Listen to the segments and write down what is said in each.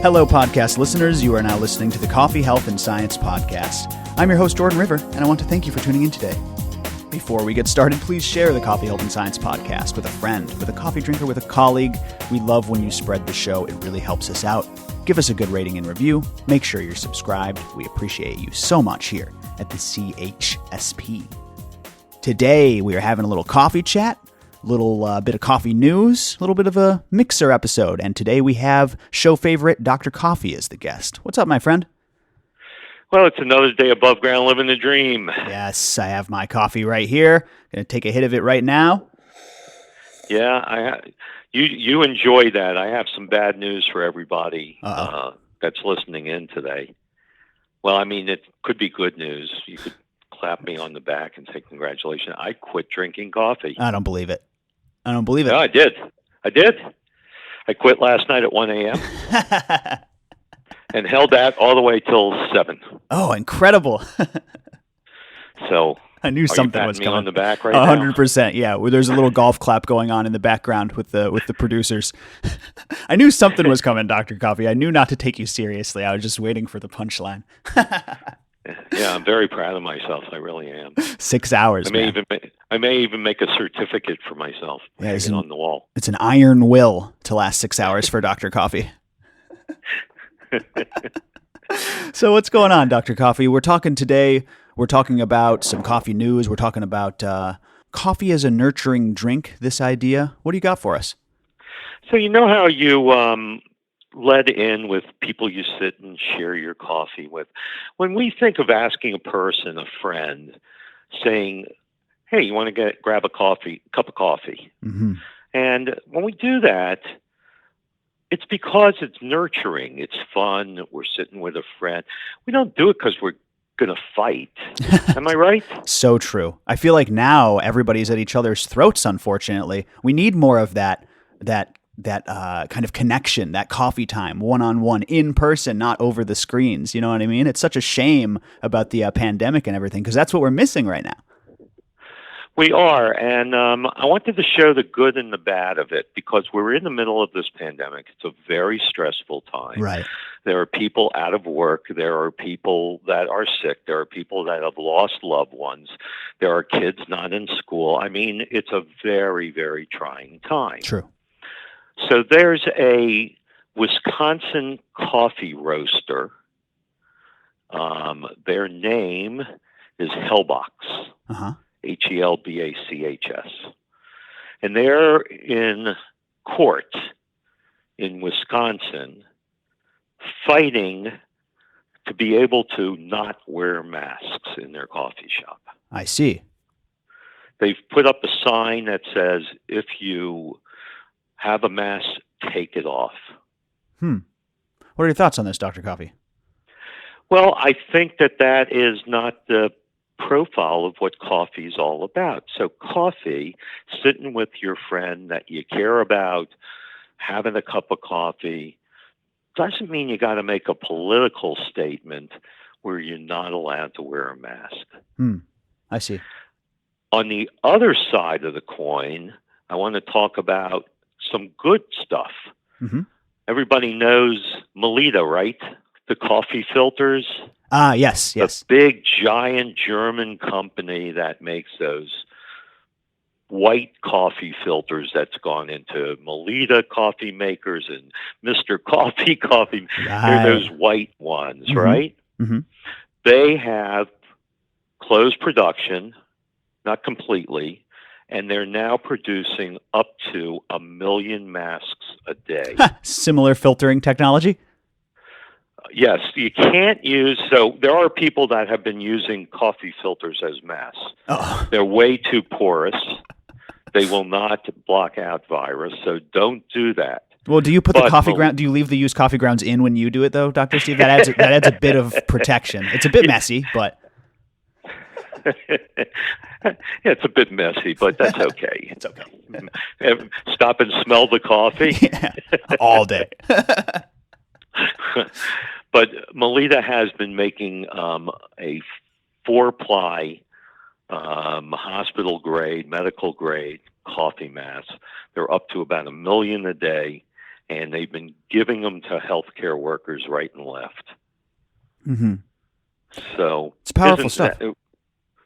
Hello, podcast listeners. You are now listening to the Coffee, Health, and Science Podcast. I'm your host, Jordan River, and I want to thank you for tuning in today. Before we get started, please share the Coffee, Health, and Science Podcast with a friend, with a coffee drinker, with a colleague. We love when you spread the show. It really helps us out. Give us a good rating and review. Make sure you're subscribed. We appreciate you so much here at the CHSP. Today, we are having a little coffee chat. Little bit of coffee news, a little bit of a mixer episode. And today we have show favorite Dr. Coffey as the guest. What's up, my friend? Well, it's another day above ground living the dream. Yes, I have my coffee right here. Going to take a hit of it right now. Yeah, you enjoy that. I have some bad news for everybody that's listening in today. Well, I mean, it could be good news. You could clap me on the back and say congratulations. I quit drinking coffee. I don't believe it. No, I did. I quit last night at 1 a.m. and held that all the way till 7. Oh, incredible. So I knew something was coming. On the back right now? 100%. Yeah, there's a little golf clap going on in the background with the producers. I knew something was coming, Dr. Coffey. I knew not to take you seriously. I was just waiting for the punchline. Yeah, I'm very proud of myself. I really am. 6 hours. I may even make a certificate for myself. Yeah, it's on the wall. It's an iron will to last 6 hours for Dr. Coffey. So what's going on, Dr. Coffey? We're talking about some coffee news. We're talking about coffee as a nurturing drink, this idea. What do you got for us? So you know how you led in with people you sit and share your coffee with. When we think of asking a person, a friend, saying, hey, you want to grab a cup of coffee? Mm-hmm. And when we do that, it's because it's nurturing. It's fun. We're sitting with a friend. We don't do it because we're going to fight. Am I right? So true. I feel like now everybody's at each other's throats, unfortunately. We need more of that kind of connection, that coffee time, one-on-one, in person, not over the screens. You know what I mean? It's such a shame about the pandemic and everything, because that's what we're missing right now. We are, and I wanted to show the good and the bad of it, because we're in the middle of this pandemic. It's a very stressful time. Right. There are people out of work. There are people that are sick. There are people that have lost loved ones. There are kids not in school. I mean, it's a very, very trying time. True. So there's a Wisconsin coffee roaster. Their name is Hellbox, Helbachs. And they're in court in Wisconsin fighting to be able to not wear masks in their coffee shop. I see. They've put up a sign that says, if you have a mask, take it off. What are your thoughts on this, Dr. Coffey? Well, I think that is not the profile of what coffee is all about. So coffee, sitting with your friend that you care about, having a cup of coffee, doesn't mean you got to make a political statement where you're not allowed to wear a mask. I see. On the other side of the coin, I want to talk about some good stuff. Mm-hmm. Everybody knows Melita, right? The coffee filters. Yes. The big, giant German company that makes those white coffee filters that's gone into Melita coffee makers and Mr. Coffee coffee. Right. They're those white ones, right? Mm-hmm. They have closed production, not completely, and they're now producing up to 1 million masks a day. Similar filtering technology? Yes, you can't use, so there are people that have been using coffee filters as masks. Oh. They're way too porous. They will not block out virus, so don't do that. Well, do you put the coffee ground? Do you leave the used coffee grounds in when you do it, though, Dr. Steve? That adds a bit of protection. It's a bit messy, but yeah, it's a bit messy, but that's okay. It's okay. Stop and smell the coffee. Yeah, all day. But Melita has been making a 4-ply hospital grade, medical grade coffee masks. They're up to about 1 million a day, and they've been giving them to healthcare workers right and left. Mm-hmm. So it's powerful stuff.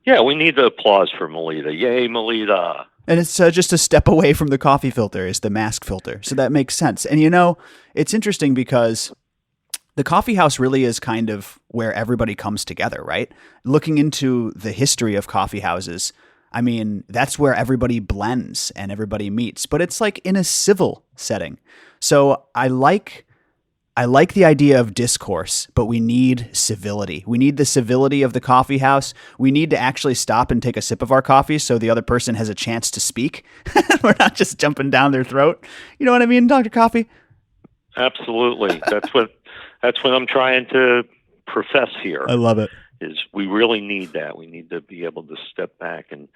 Yeah, we need the applause for Melita. Yay, Melita. And it's just a step away from the coffee filter is the mask filter. So that makes sense. And it's interesting because the coffee house really is kind of where everybody comes together, right? Looking into the history of coffee houses, I mean, that's where everybody blends and everybody meets, but it's like in a civil setting. So I like the idea of discourse, but we need civility. We need the civility of the coffee house. We need to actually stop and take a sip of our coffee so the other person has a chance to speak. We're not just jumping down their throat. You know what I mean, Dr. Coffey? Absolutely. That's what I'm trying to profess here. I love it. Is we really need that. We need to be able to step back and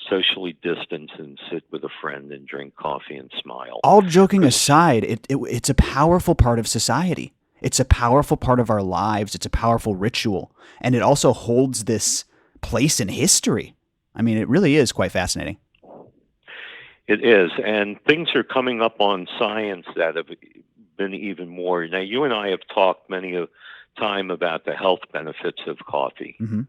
socially distance and sit with a friend and drink coffee and smile. All joking aside, it's a powerful part of society. It's a powerful part of our lives. It's a powerful ritual. And it also holds this place in history. I mean, it really is quite fascinating. It is. And things are coming up on science that have been even more. Now, you and I have talked many a time about the health benefits of coffee. Mm-hmm.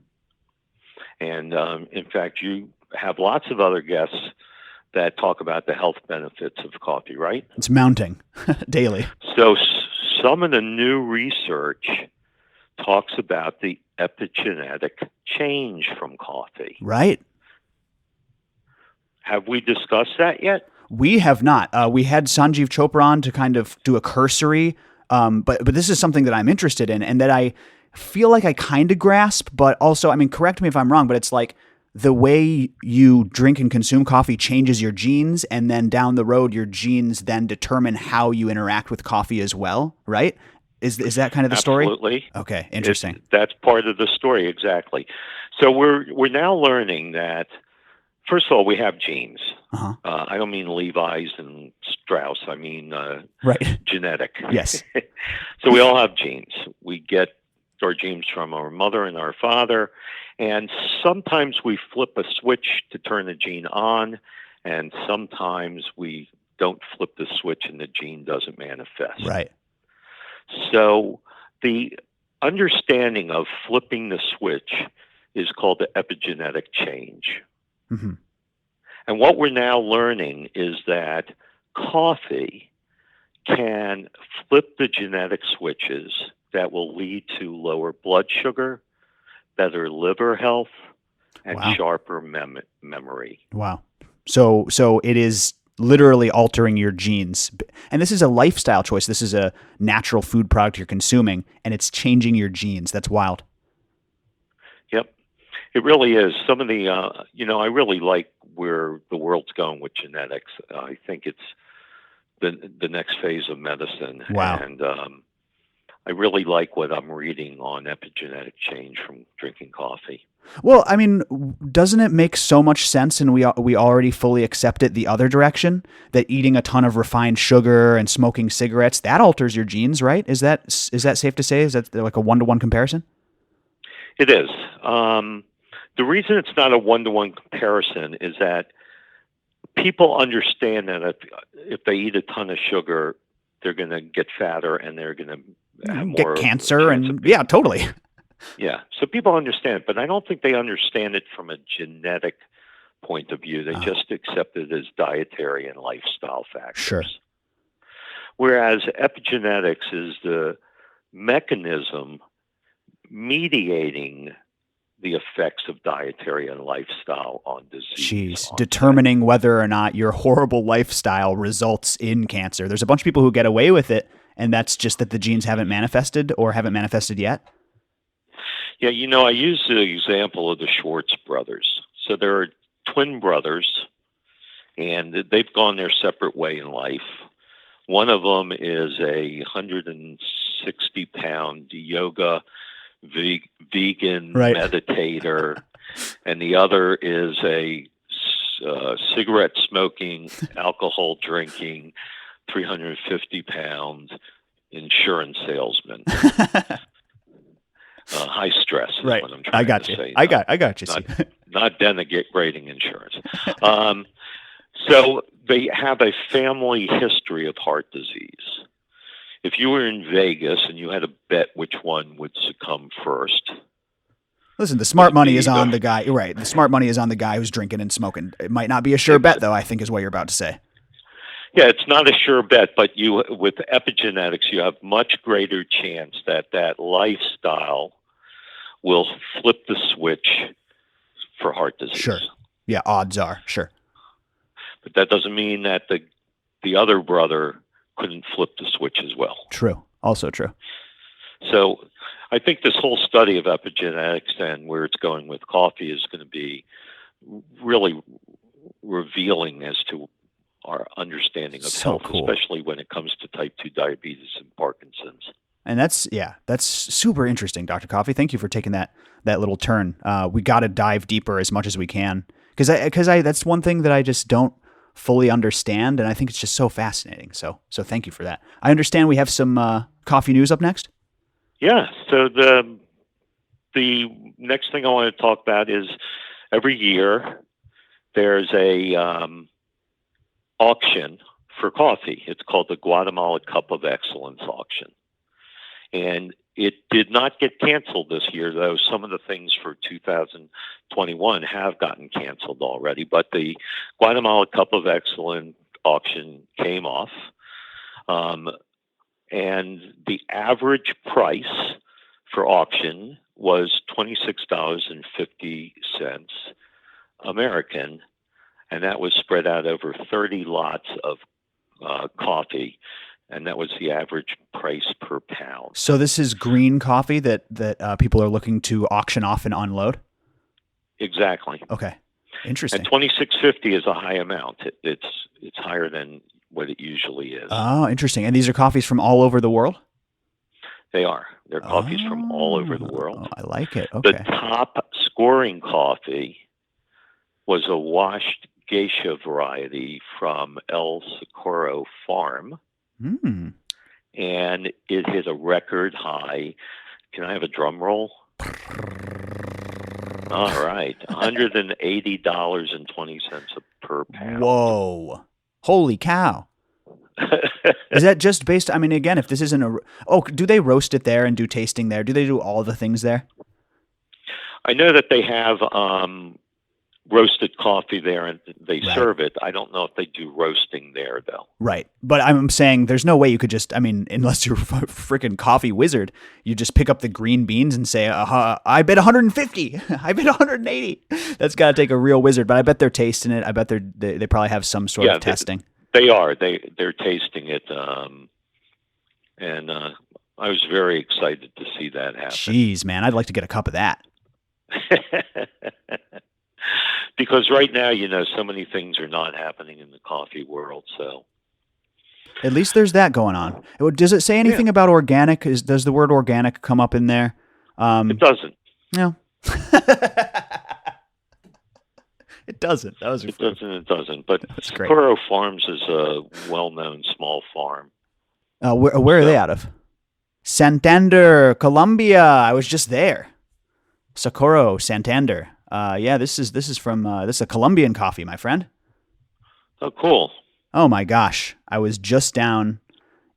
And in fact, you have lots of other guests that talk about the health benefits of coffee, right? It's mounting daily. So some of the new research talks about the epigenetic change from coffee. Right. Have we discussed that yet? We have not. We had Sanjeev Chopra on to kind of do a cursory, but this is something that I'm interested in and that I feel like I kind of grasp, but also, I mean, correct me if I'm wrong, but it's like the way you drink and consume coffee changes your genes, and then down the road, your genes then determine how you interact with coffee as well, right? Is that kind of the story? Absolutely. Okay, interesting. That's part of the story, exactly. So we're now learning that, first of all, we have genes. Uh-huh. I don't mean Levi's and Strauss. I mean right. genetic. Yes. So we all have genes. We get our genes from our mother and our father, and sometimes we flip a switch to turn the gene on, and sometimes we don't flip the switch and the gene doesn't manifest. Right. So the understanding of flipping the switch is called the epigenetic change. Mm-hmm. And what we're now learning is that coffee can flip the genetic switches that will lead to lower blood sugar, better liver health, and sharper memory. Wow. So it is literally altering your genes. And this is a lifestyle choice. This is a natural food product you're consuming, and it's changing your genes. That's wild. Yep. It really is. Some of the, I really like where the world's going with genetics. I think it's the next phase of medicine. Wow. And I really like what I'm reading on epigenetic change from drinking coffee. Well, I mean, doesn't it make so much sense, and we already fully accept it the other direction, that eating a ton of refined sugar and smoking cigarettes, that alters your genes, right? Is that safe to say? Is that like a one-to-one comparison? It is. The reason it's not a one-to-one comparison is that people understand that if they eat a ton of sugar, they're going to get fatter and they're going to have more get cancer and yeah, totally. Yeah. So people understand it, but I don't think they understand it from a genetic point of view. They just accept it as dietary and lifestyle factors. Sure. Whereas epigenetics is the mechanism mediating the effects of dietary and lifestyle on disease. Determining whether or not your horrible lifestyle results in cancer. There's a bunch of people who get away with it, and that's just that the genes haven't manifested or haven't manifested yet. Yeah, I use the example of the Schwartz brothers. So there are twin brothers, and they've gone their separate way in life. One of them is a 160-pound yoga vegan meditator, and the other is a cigarette smoking, alcohol drinking, 350-pound insurance salesman. High stress is what I'm trying to say. I got you. Not denigrating insurance. So they have a family history of heart disease. If you were in Vegas and you had to bet which one would succumb first. Listen, the smart money is on the guy. You're right. The smart money is on the guy who's drinking and smoking. It might not be a sure bet, though, I think is what you're about to say. Yeah, it's not a sure bet, but with epigenetics, you have much greater chance that that lifestyle will flip the switch for heart disease. Sure. Yeah, odds are, sure. But that doesn't mean that the other brother couldn't flip the switch as well. True. Also true. So I think this whole study of epigenetics and where it's going with coffee is going to be really revealing as to our understanding of health, especially when it comes to type 2 diabetes and Parkinson's. And that's super interesting, Dr. Coffey. Thank you for taking that little turn. We got to dive deeper as much as we can because that's one thing that I just don't fully understand, and I think it's just so fascinating. So thank you for that. I understand we have some coffee news up next. Yeah. So the next thing I want to talk about is every year there's a auction for coffee. It's called the Guatemala Cup of Excellence auction. And it did not get canceled this year, though some of the things for 2021 have gotten canceled already. But the Guatemala Cup of Excellence auction came off. And the average price for auction was $26.50 American. And that was spread out over 30 lots of coffee. And that was the average price per pound. So this is green coffee that people are looking to auction off and unload? Exactly. Okay. Interesting. And $26.50 is a high amount. It's higher than what it usually is. Oh, interesting. And these are coffees from all over the world? They are. They're coffees from all over the world. I like it. Okay. The top scoring coffee was a washed geisha variety from El Socorro Farm. Mm. And it hit a record high. Can I have a drum roll? All right. $180.20 per pound. Whoa. Holy cow. Is that just based, I mean, again, if this isn't do they roast it there and do tasting there? Do they do all the things there? I know that they have roasted coffee there and they serve it. I don't know if they do roasting there, though. Right. But I'm saying there's no way you could just, I mean, unless you're a freaking coffee wizard, you just pick up the green beans and say, I bet 150. I bet 180. That's got to take a real wizard. But I bet they're tasting it. I bet they probably have some sort of testing. They are. They're tasting it. And I was very excited to see that happen. Jeez, man. I'd like to get a cup of that. Because right now, so many things are not happening in the coffee world. So at least there's that going on. Does it say anything about organic? Does the word organic come up in there? It doesn't. No. It doesn't. It doesn't. But Socorro Farms is a well-known small farm. Where are they out of? Santander, Colombia. I was just there. Socorro, Santander. This is from this is a Colombian coffee, my friend. Oh, cool. Oh my gosh. I was just down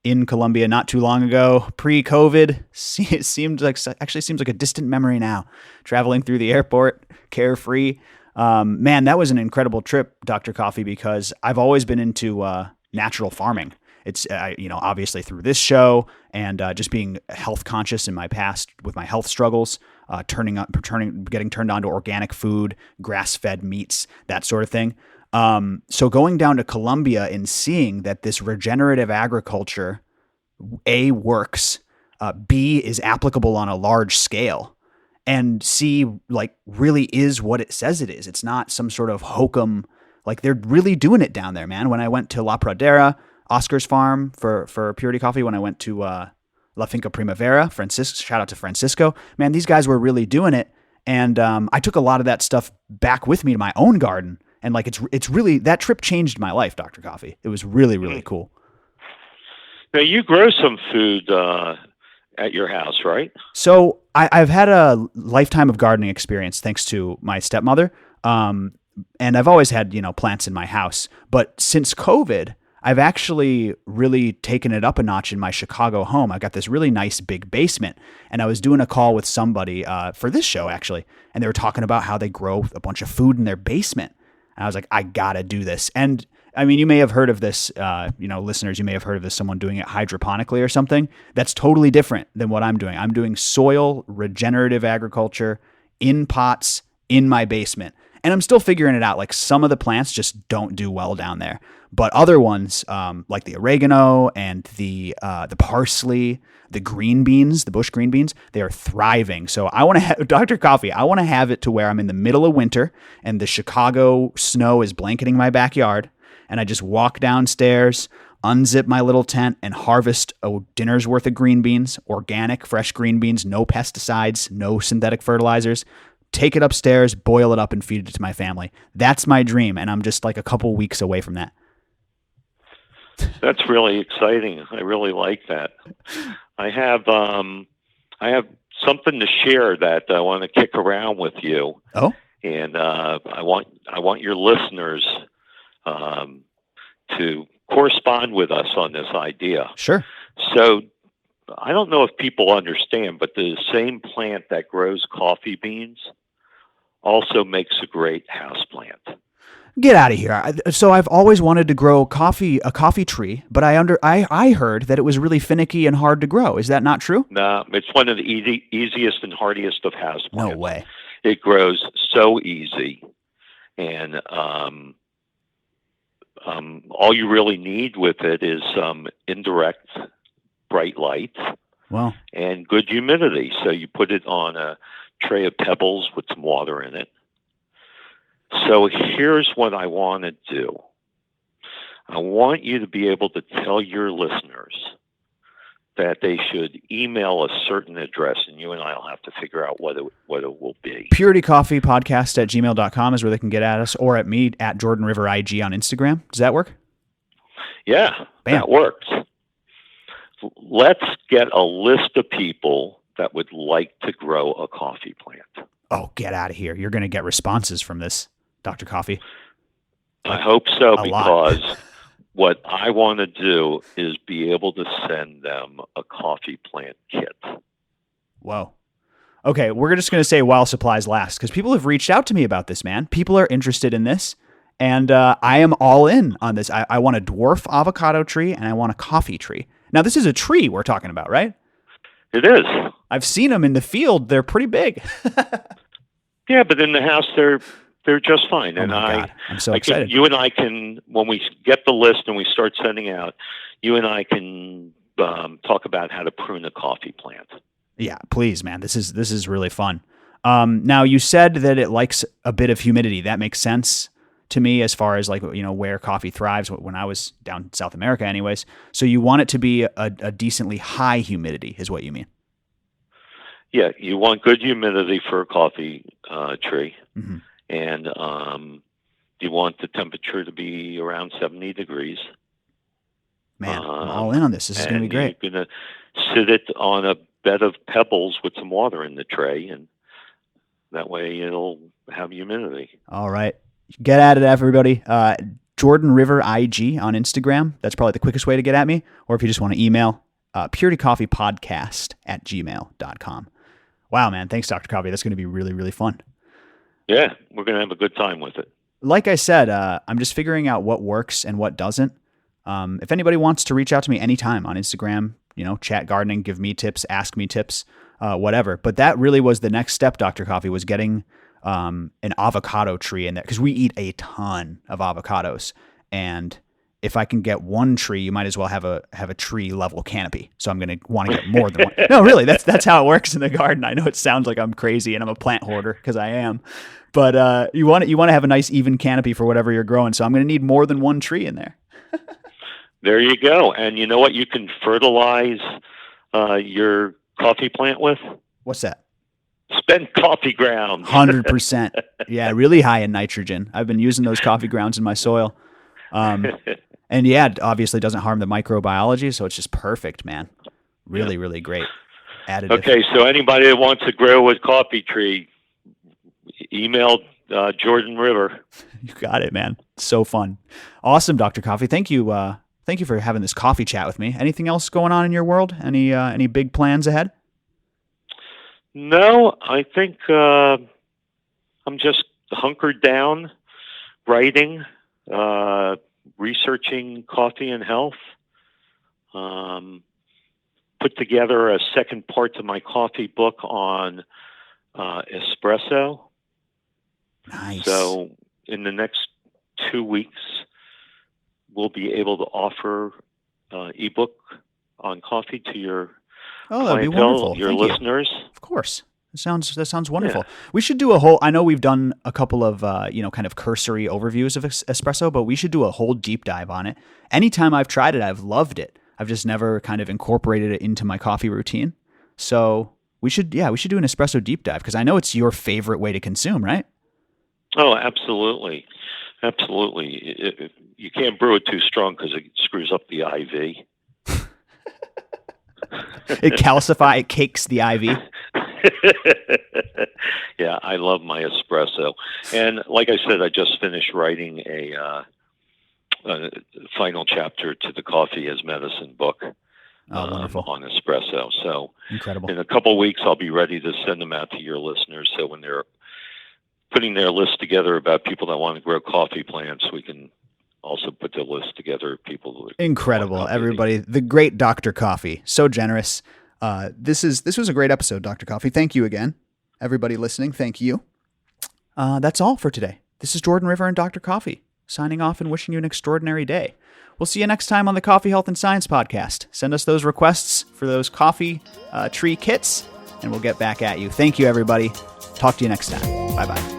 in Colombia not too long ago, pre-COVID. It seems like a distant memory now. Traveling through the airport, carefree. Man, that was an incredible trip, Dr. Coffey, because I've always been into natural farming. It's obviously through this show and just being health conscious in my past with my health struggles. Getting turned on to organic food, grass-fed meats, that sort of thing. So going down to Colombia and seeing that this regenerative agriculture, A, works, B, is applicable on a large scale, and C, really is what it says it is. It's not some sort of hokum. They're really doing it down there, man. When I went to La Pradera, Oscar's farm for Purity Coffee, when I went to La Finca Primavera, shout out to Francisco. Man, these guys were really doing it. And I took a lot of that stuff back with me to my own garden. And it's really, that trip changed my life, Dr. Coffey. It was really, really cool. Now, you grow some food at your house, right? So I've had a lifetime of gardening experience thanks to my stepmother. and I've always had, plants in my house, but since COVID, I've actually really taken it up a notch in my Chicago home. I've got this really nice big basement, and I was doing a call with somebody for this show actually, and they were talking about how they grow a bunch of food in their basement. And I was like, I gotta do this. And I mean, you may have heard of this, listeners, you may have heard of this, someone doing it hydroponically or something. That's totally different than what I'm doing. I'm doing soil regenerative agriculture in pots in my basement. And I'm still figuring it out. Like some of the plants just don't do well down there, but other ones, like the oregano and the parsley, the green beans, the bush green beans, they are thriving. So I want to have Dr. Coffey. I want to have it to where I'm in the middle of winter and the Chicago snow is blanketing my backyard, and I just walk downstairs, unzip my little tent, and harvest a dinner's worth of green beans, organic, fresh green beans, no pesticides, no synthetic fertilizers. Take it upstairs, boil it up, and feed it to my family. That's my dream, and I'm just like a couple weeks away from that. That's really exciting. I really like that. I have something to share that I want to kick around with you. Oh, and I want your listeners to correspond with us on this idea. Sure. So I don't know if people understand, but the same plant that grows coffee beans also makes a great house plant. Get out of here. So I've always wanted to grow a coffee tree, but I heard that it was really finicky and hard to grow. Is that not true? No, it's one of the easiest and hardiest of house plants. No way. It grows so easy, and all you really need with it is some indirect bright light. Wow. And good humidity. So you put it on a tray of pebbles with some water in it. So here's what I want to do. I want you to be able to tell your listeners that they should email a certain address, and you and I will have to figure out what it will be. puritycoffeepodcast@gmail.com is where they can get at us, or at me at Jordan River IG on Instagram. Does that work? Yeah, Bam. That works. Let's get a list of people that would like to grow a coffee plant. Oh, get out of here. You're going to get responses from this, Dr. Coffey. I hope so, a because what I want to do is be able to send them a coffee plant kit. Whoa. Okay, we're just going to say while supplies last, because people have reached out to me about this, man. People are interested in this, and I am all in on this. I want a dwarf avocado tree, and I want a coffee tree. Now, this is a tree we're talking about, right? It is. I've seen them in the field. They're pretty big. Yeah, but in the house, they're just fine. Oh, and God. I'm so excited. You and I can, when we get the list and we start sending out, you and I can talk about how to prune a coffee plant. Yeah, please, man. This is really fun. Now, you said that it likes a bit of humidity. That makes sense to me as far as where coffee thrives when I was down in South America anyways. So you want it to be a decently high humidity is what you mean? Yeah, you want good humidity for a coffee tree. Mm-hmm. And you want the temperature to be around 70 degrees. Man, I'm all in on this. This is going to be great. You're going to sit it on a bed of pebbles with some water in the tray, and that way it'll have humidity. All right. Get at it, everybody. Jordan River IG on Instagram. That's probably the quickest way to get at me. Or if you just want to email, puritycoffeepodcast@gmail.com. Wow, man. Thanks, Dr. Coffey. That's going to be really, really fun. Yeah, we're going to have a good time with it. Like I said, I'm just figuring out what works and what doesn't. If anybody wants to reach out to me anytime on Instagram, chat gardening, give me tips, ask me tips, whatever. But that really was the next step, Dr. Coffey, was getting an avocado tree in there, because we eat a ton of avocados, and if I can get one tree, you might as well have a tree level canopy. So I'm going to want to get more than one. No, really, that's how it works in the garden. I know it sounds like I'm crazy and I'm a plant hoarder, because I am, but you want to have a nice even canopy for whatever you're growing. So I'm going to need more than one tree in there. There you go. And you know what you can fertilize your coffee plant with? What's that? Spent coffee grounds. 100%. Yeah, really high in nitrogen. I've been using those coffee grounds in my soil. And yeah, it obviously doesn't harm the microbiology, so it's just perfect, man. Really, really great additive. Okay, so anybody that wants to grow a coffee tree, email Jordan River. You got it, man. So fun. Awesome, Dr. Coffey. Thank you. Thank you for having this coffee chat with me. Anything else going on in your world? Any big plans ahead? No, I think I'm just hunkered down, writing, researching coffee and health. Put together a second part to my coffee book on espresso. Nice. So in the next 2 weeks, we'll be able to offer ebook on coffee to your that'd be clientele, wonderful. your Thank listeners. You. Of course. That sounds wonderful. Yeah. We should do a whole, I know we've done a couple of, kind of cursory overviews of espresso, but we should do a whole deep dive on it. Anytime I've tried it, I've loved it. I've just never kind of incorporated it into my coffee routine. So we should do an espresso deep dive because I know it's your favorite way to consume, right? Oh, absolutely. Absolutely. You can't brew it too strong because it screws up the IV. It cakes the IV. Yeah, I love my espresso. And like I said, I just finished writing a final chapter to the Coffee as Medicine book wonderful. On espresso. So incredible. In a couple of weeks, I'll be ready to send them out to your listeners. So when they're putting their list together about people that want to grow coffee plants, we can also put the list together of people who incredible. Everybody, the great Dr. Coffey, so generous. This was a great episode, Dr. Coffey. Thank you again. Everybody listening, thank you. That's all for today. This is Jordan River and Dr. Coffey, signing off and wishing you an extraordinary day. We'll see you next time on the Coffee Health and Science Podcast. Send us those requests for those coffee tree kits, and we'll get back at you. Thank you, everybody. Talk to you next time. Bye-bye.